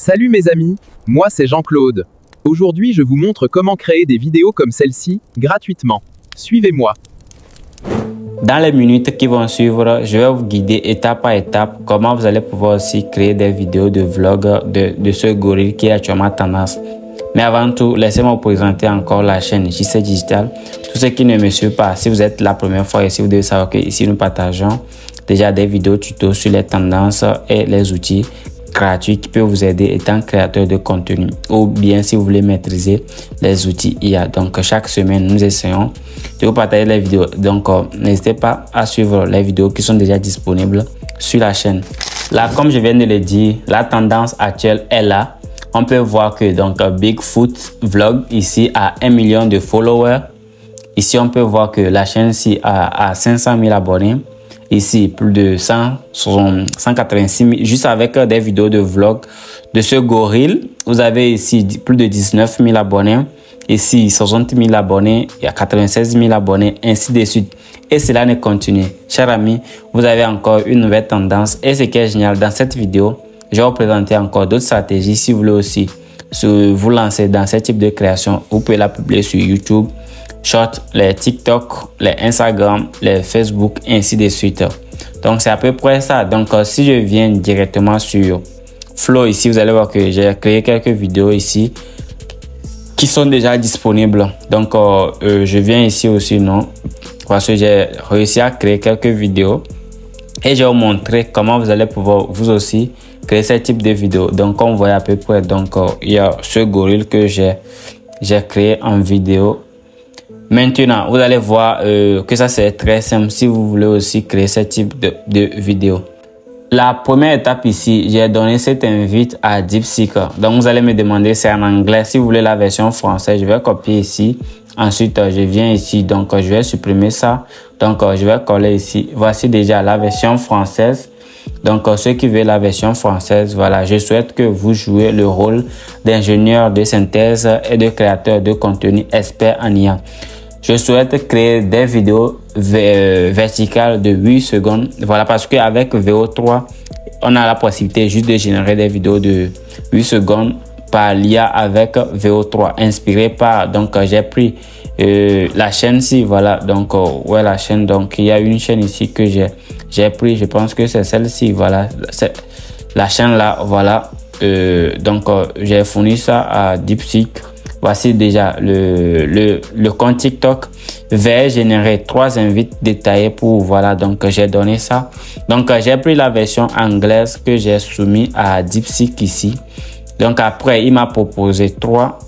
Salut mes amis, moi c'est Jean-Claude. Aujourd'hui je vous montre comment créer des vidéos comme celle-ci, gratuitement. Suivez-moi. Dans les minutes qui vont suivre, je vais vous guider étape par étape comment vous allez pouvoir aussi créer des vidéos de vlog de ce gorille qui est actuellement tendance. Mais avant tout, laissez-moi vous présenter encore la chaîne JC Digital. Tous ceux qui ne me suivent pas, si vous êtes la première fois ici, vous devez savoir que ici nous partageons déjà des vidéos tutos sur les tendances et les outils gratuits qui peuvent vous aider étant créateur de contenu, ou bien si vous voulez maîtriser les outils IA. Donc chaque semaine nous essayons de vous partager les vidéos. Donc n'hésitez pas à suivre les vidéos qui sont déjà disponibles sur la chaîne. Là, comme je viens de le dire, la tendance actuelle est là. On peut voir que donc Bigfoot Vlog ici a 1 million de followers. Ici on peut voir que la chaîne ici a 500 000 abonnés. Ici, plus de 186 000, juste avec des vidéos de vlog de ce gorille. Vous avez ici plus de 19 000 abonnés. Ici, 60 000 abonnés. Il y a 96 000 abonnés, ainsi de suite. Et cela ne continue. Chers amis, vous avez encore une nouvelle tendance. Et ce qui est génial, dans cette vidéo, je vais vous présenter encore d'autres stratégies. Si vous voulez aussi vous lancer dans ce type de création, vous pouvez la publier sur YouTube, Short, les TikTok, les Instagram, les Facebook, ainsi de suite. Donc c'est à peu près ça. Donc si je viens directement sur Flow ici, vous allez voir que j'ai créé quelques vidéos ici qui sont déjà disponibles. Donc je viens ici aussi, non, parce que j'ai réussi à créer quelques vidéos et je vais vous montrer comment vous allez pouvoir vous aussi créer ce type de vidéos. Donc on voit à peu près, donc il y a ce gorille que j'ai créé en vidéo. Maintenant, vous allez voir que ça c'est très simple si vous voulez aussi créer ce type de vidéo. La première étape ici, j'ai donné cette invite à DeepSeek. Donc vous allez me demander, c'est en anglais. Si vous voulez la version française, je vais copier ici. Ensuite, je viens ici, donc je vais supprimer ça. Donc je vais coller ici. Voici déjà la version française. Donc ceux qui veulent la version française, voilà, je souhaite que vous jouez le rôle d'ingénieur de synthèse et de créateur de contenu expert en IA. Je souhaite créer des vidéos verticales de 8 secondes. Voilà, parce qu'avec VO3, on a la possibilité juste de générer des vidéos de 8 secondes par l'IA avec VO3, inspiré par, donc j'ai pris la chaîne ici, voilà, donc ouais, la chaîne, donc il y a une chaîne ici que j'ai pris, je pense que c'est celle-ci, voilà, c'est la chaîne là, voilà, donc j'ai fourni ça à DeepSeek. Voici déjà le compte TikTok. Vais générer 3 invites détaillés pour, voilà, donc j'ai donné ça. Donc j'ai pris la version anglaise que j'ai soumis à DeepSeek ici. Donc après il m'a proposé 3.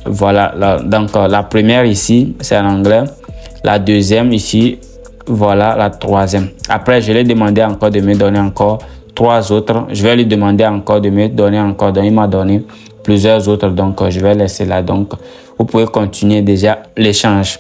Voilà, donc la première ici c'est en anglais. La deuxième ici, voilà, la troisième. Après je lui ai demandé encore de me donner encore 3 autres. Je vais lui demander encore de me donner encore. Donc il m'a donné plusieurs autres, donc je vais laisser là. Donc vous pouvez continuer déjà l'échange.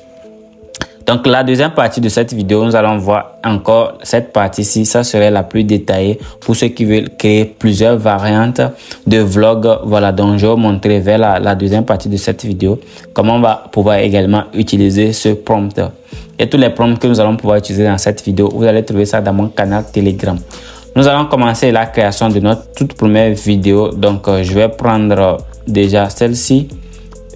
Donc la deuxième partie de cette vidéo, nous allons voir encore cette partie-ci. Ça serait la plus détaillée pour ceux qui veulent créer plusieurs variantes de vlog. Voilà, donc je vais vous montrer vers la deuxième partie de cette vidéo comment on va pouvoir également utiliser ce prompt. Et tous les prompts que nous allons pouvoir utiliser dans cette vidéo, vous allez trouver ça dans mon canal Telegram. Nous allons commencer la création de notre toute première vidéo. Donc je vais prendre déjà celle-ci.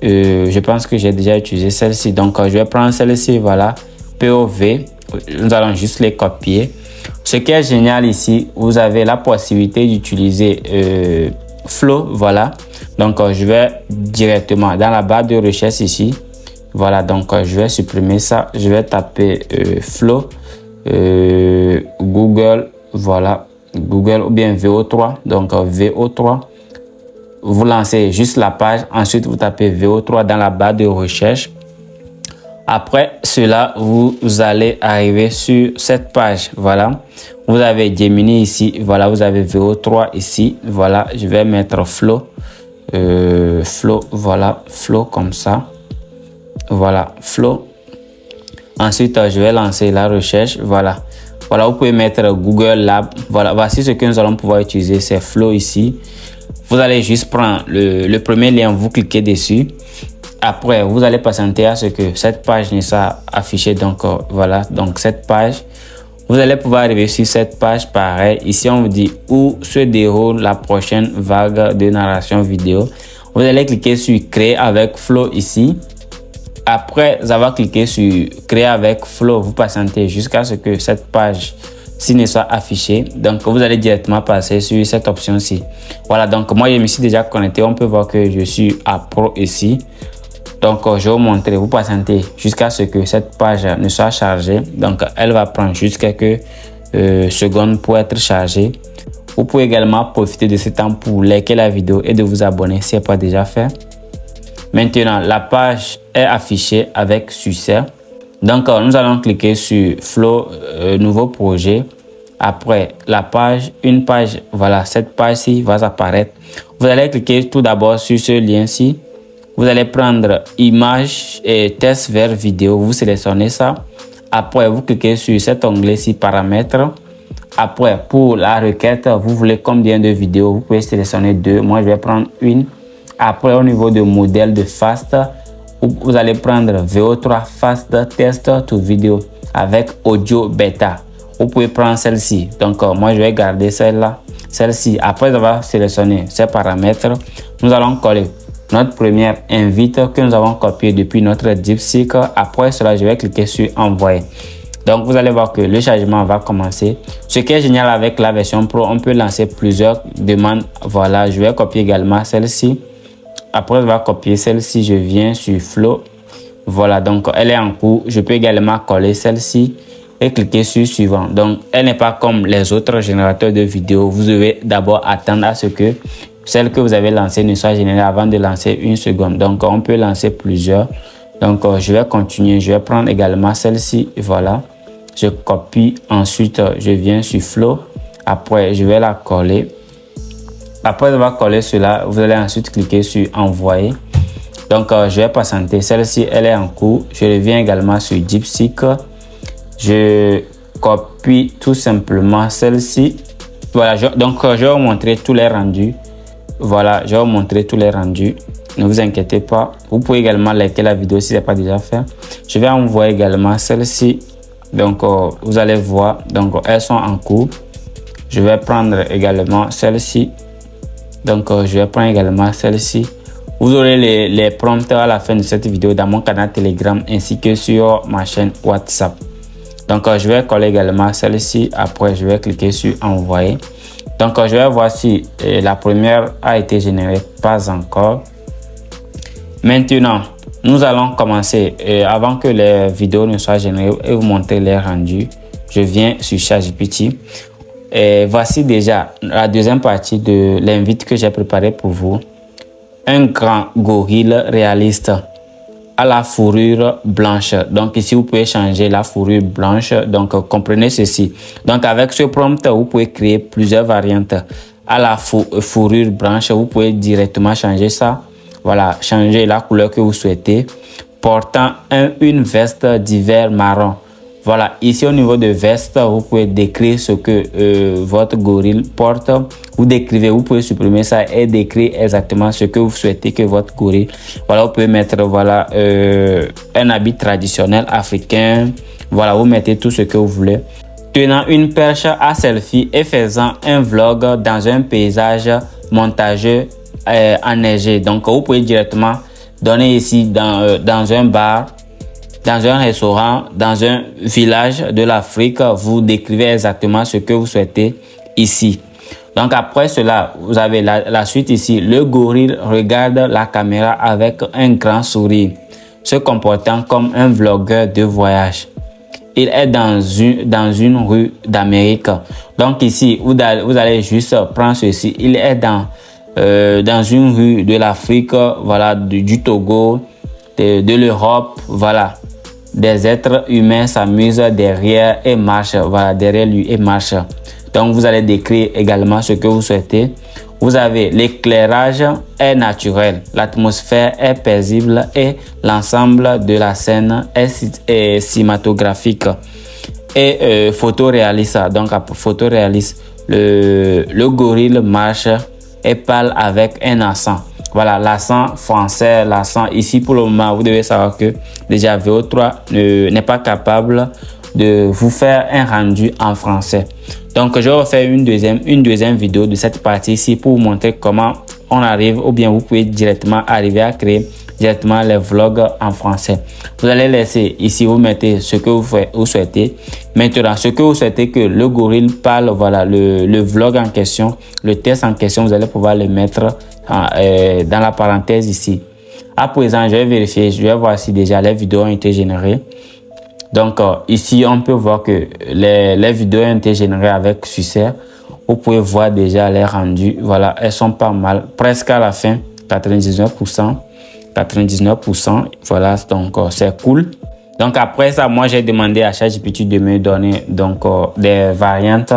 Je pense que j'ai déjà utilisé celle-ci. Donc je vais prendre celle-ci, voilà, POV. Nous allons juste les copier. Ce qui est génial ici, vous avez la possibilité d'utiliser Flow, voilà. Donc je vais directement dans la barre de recherche ici. Voilà, donc je vais supprimer ça. Je vais taper Flow, Google. Voilà, Google ou bien VO3, donc VO3, vous lancez juste la page, ensuite vous tapez VO3 dans la barre de recherche. Après cela, vous allez arriver sur cette page, voilà, vous avez Gemini ici, voilà, vous avez VO3 ici, voilà, je vais mettre Flow, Flow, voilà, Flow comme ça, voilà, Flow. Ensuite, je vais lancer la recherche, voilà. Voilà, vous pouvez mettre Google Lab. Voilà, voici ce que nous allons pouvoir utiliser. C'est Flow ici. Vous allez juste prendre le premier lien, vous cliquez dessus. Après, vous allez patienter à ce que cette page ne soit affichée. Donc, voilà, donc cette page, Vous allez pouvoir arriver sur cette page pareil. Ici, on vous dit où se déroule la prochaine vague de narration vidéo. Vous allez cliquer sur créer avec Flow ici. Après avoir cliqué sur créer avec Flow, vous patientez jusqu'à ce que cette page-ci ne soit affichée. Donc, vous allez directement passer sur cette option-ci. Voilà, donc moi, je me suis déjà connecté. On peut voir que je suis à Pro ici. Donc, je vais vous montrer, vous patientez jusqu'à ce que cette page ne soit chargée. Donc, elle va prendre jusqu'à quelques secondes pour être chargée. Vous pouvez également profiter de ce temps pour liker la vidéo et de vous abonner si ce n'est pas déjà fait. Maintenant, la page est affichée avec succès. Donc, nous allons cliquer sur Flow, nouveau projet. Après la page, une page, voilà, cette page-ci va apparaître. Vous allez cliquer tout d'abord sur ce lien-ci. Vous allez prendre image et test vers vidéo. Vous sélectionnez ça. Après, vous cliquez sur cet onglet-ci paramètres. Après, pour la requête, vous voulez combien de vidéos? Vous pouvez sélectionner 2. Moi, je vais prendre une. Après, au niveau de modèle de fast, vous allez prendre VO3 Fast Test to Video avec audio bêta. Vous pouvez prendre celle-ci. Donc, moi, je vais garder celle-là. Celle-ci, après avoir sélectionné ces paramètres, nous allons coller notre première invite que nous avons copié depuis notre DeepSeek. Après cela, je vais cliquer sur envoyer. Donc, vous allez voir que le chargement va commencer. Ce qui est génial avec la version Pro, on peut lancer plusieurs demandes. Voilà, je vais copier également celle-ci. Après avoir copié celle-ci, je viens sur Flow. Voilà, donc elle est en cours. Je peux également coller celle-ci et cliquer sur suivant. Donc, elle n'est pas comme les autres générateurs de vidéos. Vous devez d'abord attendre à ce que celle que vous avez lancée ne soit générée avant de lancer une seconde. Donc, on peut lancer plusieurs. Donc, je vais continuer. Je vais prendre également celle-ci. Voilà. Je copie. Ensuite, je viens sur Flow. Après, je vais la coller. Après avoir collé cela, vous allez ensuite cliquer sur envoyer. Donc, je vais patienter. Celle-ci, elle est en cours. Je reviens également sur DeepSeek. Je copie tout simplement celle-ci. Voilà. Donc, je vais vous montrer tous les rendus. Voilà, je vais vous montrer tous les rendus. Ne vous inquiétez pas. Vous pouvez également liker la vidéo si ce n'est pas déjà fait. Je vais envoyer également celle-ci. Donc, vous allez voir. Donc, elles sont en cours. Je vais prendre également celle-ci. Donc, je vais prendre également celle-ci. Vous aurez les prompts à la fin de cette vidéo dans mon canal Telegram ainsi que sur ma chaîne WhatsApp. Donc, je vais coller également celle-ci. Après, je vais cliquer sur envoyer. Donc, je vais voir si la première a été générée. Pas encore. Maintenant, nous allons commencer. Avant que les vidéos ne soient générées et vous montrer les rendus, je viens sur ChatGPT. Et voici déjà la deuxième partie de l'invite que j'ai préparé pour vous. Un grand gorille réaliste à la fourrure blanche. Donc ici, vous pouvez changer la fourrure blanche. Donc comprenez ceci. Donc avec ce prompt, vous pouvez créer plusieurs variantes. À la fourrure blanche, vous pouvez directement changer ça. Voilà, changer la couleur que vous souhaitez. Portant une veste d'hiver marron. Voilà, ici au niveau de veste, vous pouvez décrire ce que votre gorille porte. Vous décrivez, vous pouvez supprimer ça et décrire exactement ce que vous souhaitez que votre gorille. Voilà, vous pouvez mettre voilà un habit traditionnel africain. Voilà, vous mettez tout ce que vous voulez. Tenant une perche à selfie et faisant un vlog dans un paysage montageux enneigé. Donc, vous pouvez directement donner ici dans un bar, dans un restaurant, dans un village de l'Afrique, vous décrivez exactement ce que vous souhaitez ici. Donc après cela, vous avez la suite ici. Le gorille regarde la caméra avec un grand sourire, se comportant comme un vlogueur de voyage. Il est dans une rue d'Amérique. Donc ici, vous allez juste prendre ceci. Il est dans une rue de l'Afrique, voilà, du Togo, de l'Europe, voilà. Des êtres humains s'amusent derrière et marchent. Voilà, derrière lui et marchent. Donc, vous allez décrire également ce que vous souhaitez. Vous avez l'éclairage est naturel, l'atmosphère est paisible et l'ensemble de la scène est cinématographique et photoréaliste. Donc, photoréaliste, le gorille marche et parle avec un accent. Voilà, l'accent français, l'accent ici pour le moment, vous devez savoir que déjà VO3 n'est pas capable de vous faire un rendu en français. Donc, je vais refaire une deuxième vidéo de cette partie ici pour vous montrer comment on arrive, ou bien vous pouvez directement arriver à créer directement les vlogs en français. Vous allez laisser ici, vous mettez ce que vous souhaitez. Maintenant, ce que vous souhaitez que le gorille parle, voilà, le vlog en question, le test en question, vous allez pouvoir le mettre dans la parenthèse ici. À présent, je vais vérifier, je vais voir si déjà les vidéos ont été générées. Donc ici, on peut voir que les vidéos ont été générées avec succès. Vous pouvez voir déjà les rendus. Voilà, elles sont pas mal, presque à la fin, 99%. 99%, voilà, donc c'est cool. Donc après ça, moi j'ai demandé à ChatGPT de me donner donc des variantes.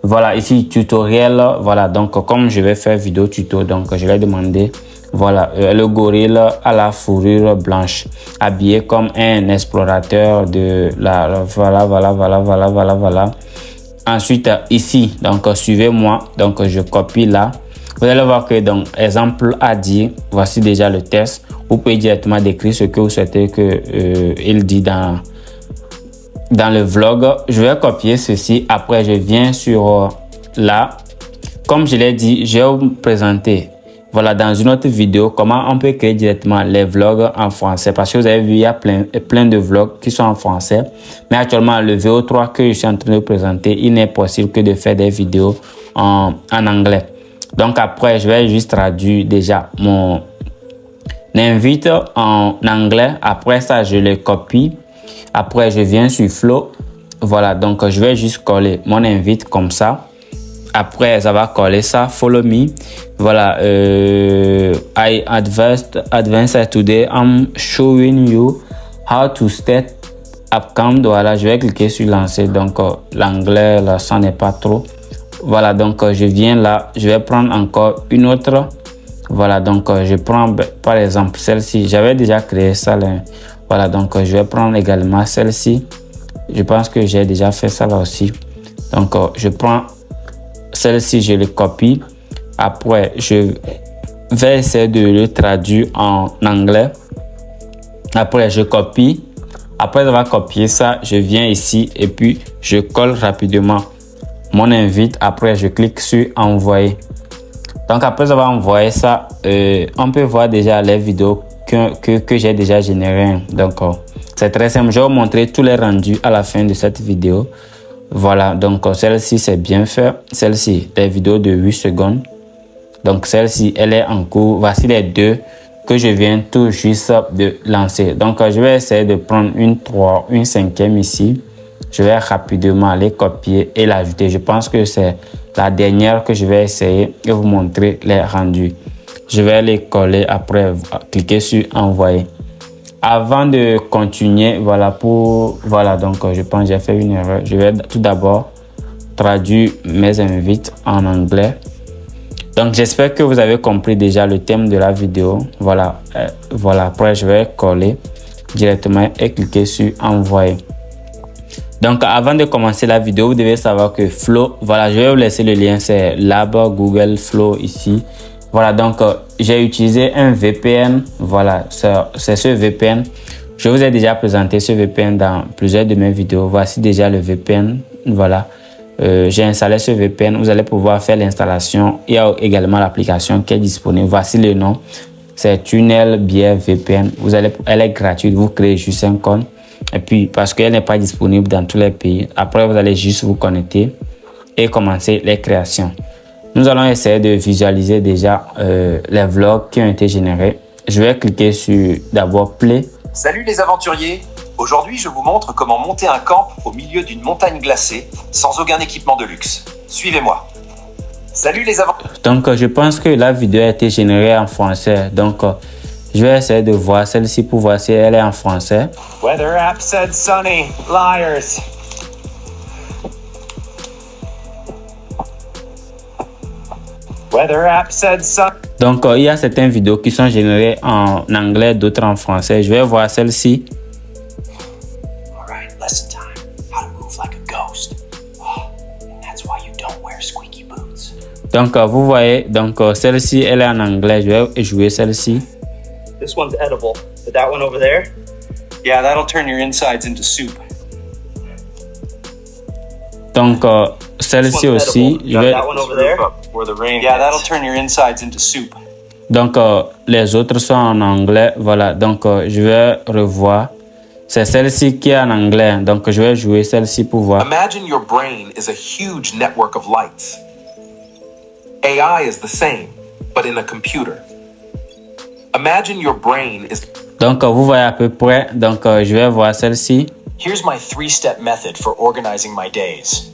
Voilà, ici tutoriel, voilà, donc comme je vais faire vidéo tuto, donc je vais demander, voilà, le gorille à la fourrure blanche, habillé comme un explorateur de la, voilà. Ensuite ici, donc suivez-moi, donc je copie là. Vous allez voir que donc exemple à dire, voici déjà le test. Vous pouvez directement décrire ce que vous souhaitez que il dit dans le vlog. Je vais copier ceci. Après, je viens sur là. Comme je l'ai dit, je vais vous présenter, voilà, dans une autre vidéo, comment on peut créer directement les vlogs en français. Parce que vous avez vu, il y a plein de vlogs qui sont en français. Mais actuellement, le VO3 que je suis en train de vous présenter, il n'est possible que de faire des vidéos en anglais. Donc après, je vais juste traduire déjà mon invite en anglais. Après ça, je le copie. Après, je viens sur Flow. Voilà, donc je vais juste coller mon invite comme ça. Après, ça va coller ça. Follow me. Voilà, I advanced today. I'm showing you how to set account. Voilà, je vais cliquer sur lancer. Donc l'anglais, là, ça n'est pas trop. Voilà, donc je viens là, je vais prendre encore une autre. Voilà, donc je prends par exemple celle-ci. J'avais déjà créé ça là. Voilà, donc je vais prendre également celle-ci. Je pense que j'ai déjà fait ça là aussi. Donc je prends celle-ci, je le copie. Après, je vais essayer de le traduire en anglais. Après, je copie. Après avoir copié ça, je viens ici et puis je colle rapidement mon invite. Après, je clique sur envoyer. Donc après avoir envoyé ça, on peut voir déjà les vidéos que j'ai déjà générées. Donc c'est très simple. Je vais vous montrer tous les rendus à la fin de cette vidéo. Voilà, donc celle-ci c'est bien fait. Celle-ci, des vidéos de 8 secondes. Donc celle-ci, elle est en cours. Voici les deux que je viens tout juste de lancer. Donc je vais essayer de prendre une cinquième ici. Je vais rapidement les copier et l'ajouter. Je pense que c'est la dernière que je vais essayer et vous montrer les rendus. Je vais les coller après, cliquer sur envoyer. Avant de continuer, voilà donc je pense que j'ai fait une erreur. Je vais tout d'abord traduire mes invites en anglais. Donc j'espère que vous avez compris déjà le thème de la vidéo. Voilà, après je vais coller directement et cliquer sur envoyer. Donc avant de commencer la vidéo, vous devez savoir que Flow, voilà, je vais vous laisser le lien, c'est Lab Google Flow ici. Voilà, donc j'ai utilisé un VPN, voilà, c'est ce VPN. Je vous ai déjà présenté ce VPN dans plusieurs de mes vidéos. Voici déjà le VPN, voilà. J'ai installé ce VPN, vous allez pouvoir faire l'installation. Il y a également l'application qui est disponible. Voici le nom, c'est Tunnel Bière VPN. Elle est gratuite, vous créez juste un compte. Et puis, parce qu'elle n'est pas disponible dans tous les pays, après, vous allez juste vous connecter et commencer les créations. Nous allons essayer de visualiser déjà les vlogs qui ont été générés. Je vais cliquer sur d'abord Play. Salut les aventuriers! Aujourd'hui, je vous montre comment monter un camp au milieu d'une montagne glacée sans aucun équipement de luxe. Suivez-moi. Salut les aventuriers! Donc, je pense que la vidéo a été générée en français. Donc, je vais essayer de voir celle-ci pour voir si elle est en français. Weather app said sunny. Liars. Weather app said sunny. Donc, il y a certaines vidéos qui sont générées en anglais, d'autres en français. Je vais voir celle-ci. Alright, lesson time. How to move like a ghost. Oh, and that's why you don't wear squeaky boots. Donc, vous voyez, donc celle-ci, elle est en anglais. Je vais jouer celle-ci. This one's edible, but that one over there? Yeah, that'll turn your insides into soup. Donc, celle-ci aussi, je vais... That one over there? Where the rain yeah, that'll turn your insides into soup. Donc, les autres sont en anglais. Voilà, donc je vais revoir. C'est celle-ci qui est en anglais. Donc, je vais jouer celle-ci pour voir. Imagine your brain is a huge network of lights. AI is the same, but in a computer. Imagine your brain is... Donc, vous voyez à peu près. Donc, je vais voir celle-ci. Here's my 3-step method for organizing my days.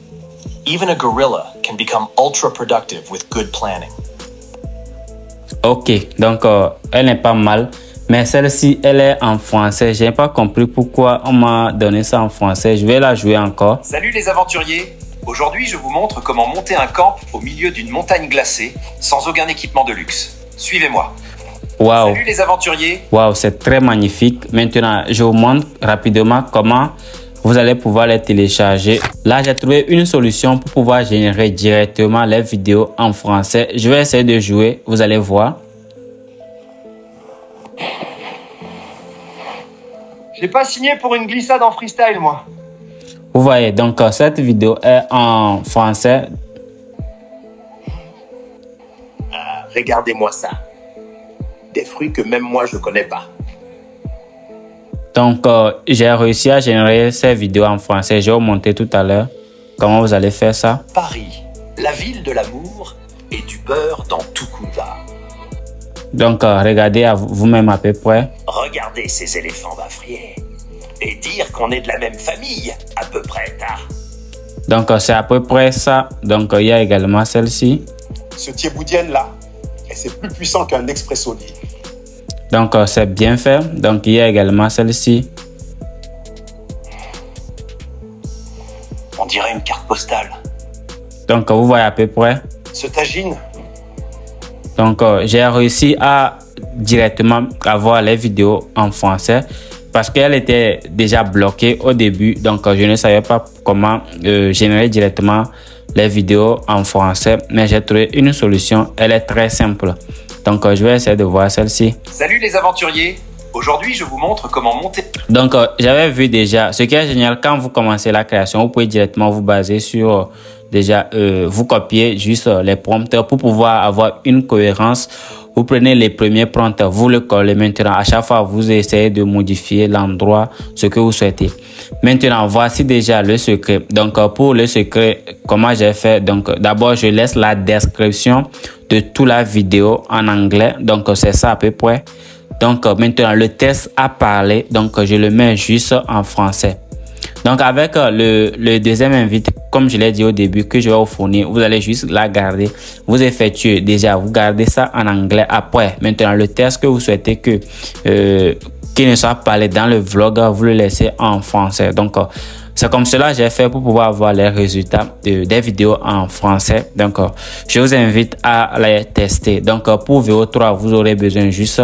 Even a gorilla can become ultra productive with good planning. Ok, donc elle n'est pas mal. Mais celle-ci, elle est en français. Je n'ai pas compris pourquoi on m'a donné ça en français. Je vais la jouer encore. Salut les aventuriers! Aujourd'hui, je vous montre comment monter un camp au milieu d'une montagne glacée sans aucun équipement de luxe. Suivez-moi. Waouh! Salut les aventuriers! Waouh, c'est très magnifique. Maintenant, je vous montre rapidement comment vous allez pouvoir les télécharger. Là, j'ai trouvé une solution pour pouvoir générer directement les vidéos en français. Je vais essayer de jouer, vous allez voir. J'ai pas signé pour une glissade en freestyle, moi. Vous voyez, donc cette vidéo est en français. Regardez-moi ça. Des fruits que même moi je connais pas. Donc, j'ai réussi à générer ces vidéos en français. Je vais vous montrer tout à l'heure comment vous allez faire ça. Paris, la ville de l'amour et du beurre dans tout Kunda. Donc, regardez vous-même à peu près. Regardez ces éléphants bafriers. Et dire qu'on est de la même famille, à peu près, tard. Donc, c'est à peu près ça. Donc, il y a également celle-ci. Ce thieboudienne là, c'est plus puissant qu'un expresso lit. Donc, c'est bien fait. Donc, il y a également celle-ci. On dirait une carte postale. Donc, vous voyez à peu près. Ce tagine. Donc, j'ai réussi à directement avoir les vidéos en français parce qu'elle était déjà bloquée au début. Donc, je ne savais pas comment générer directement les vidéos en français. Mais j'ai trouvé une solution. Elle est très simple. Donc, je vais essayer de voir celle-ci. Salut les aventuriers! Aujourd'hui, je vous montre comment monter... Donc, j'avais vu déjà, ce qui est génial, quand vous commencez la création, vous pouvez directement vous baser sur, déjà, vous copier juste les prompts pour pouvoir avoir une cohérence. Vous prenez les premiers prompts, vous le collez maintenant. À chaque fois, vous essayez de modifier l'endroit, ce que vous souhaitez. Maintenant, voici déjà le secret. Donc, pour le secret, comment j'ai fait? Donc, d'abord, je laisse la description de toute la vidéo en anglais. Donc, c'est ça à peu près. Donc, maintenant, le test à parler. Donc, je le mets juste en français. Donc, avec le deuxième invite, comme je l'ai dit au début, que je vais vous fournir, vous allez juste la garder. Vous effectuez déjà, vous gardez ça en anglais. Après, maintenant, le test que vous souhaitez que qui ne soit parlé dans le vlog, vous le laissez en français. Donc, c'est comme cela que j'ai fait pour pouvoir avoir les résultats des vidéos en français. Donc, je vous invite à les tester. Donc, pour VO3, vous aurez besoin juste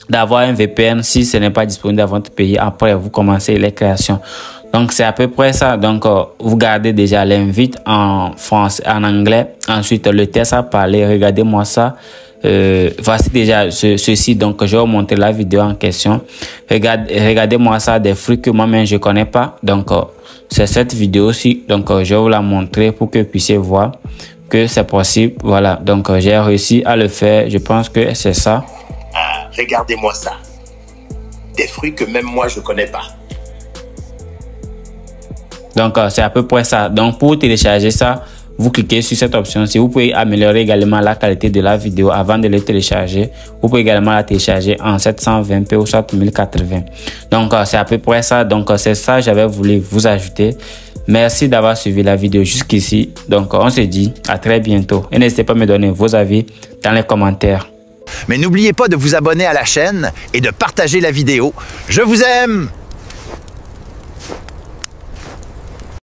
d'avoir un VPN si ce n'est pas disponible dans votre pays. Après, vous commencez les créations. Donc, c'est à peu près ça. Donc, vous gardez déjà l'invite en français, en anglais. Ensuite, le test à parler. Regardez-moi ça. Voici déjà ceci. Donc, je vais vous montrer la vidéo en question. Regardez-moi ça, des fruits que moi-même je connais pas. Donc, c'est cette vidéo-ci. Donc, je vais vous la montrer pour que vous puissiez voir que c'est possible. Voilà. Donc, j'ai réussi à le faire. Je pense que c'est ça. Regardez-moi ça. Des fruits que même moi je connais pas. Donc, c'est à peu près ça. Donc, pour télécharger ça, vous cliquez sur cette option-ci. Vous pouvez améliorer également la qualité de la vidéo avant de le télécharger. Vous pouvez également la télécharger en 720p ou soit 1080. Donc, c'est à peu près ça. Donc, c'est ça que j'avais voulu vous ajouter. Merci d'avoir suivi la vidéo jusqu'ici. Donc, on se dit à très bientôt. Et n'hésitez pas à me donner vos avis dans les commentaires. Mais n'oubliez pas de vous abonner à la chaîne et de partager la vidéo. Je vous aime!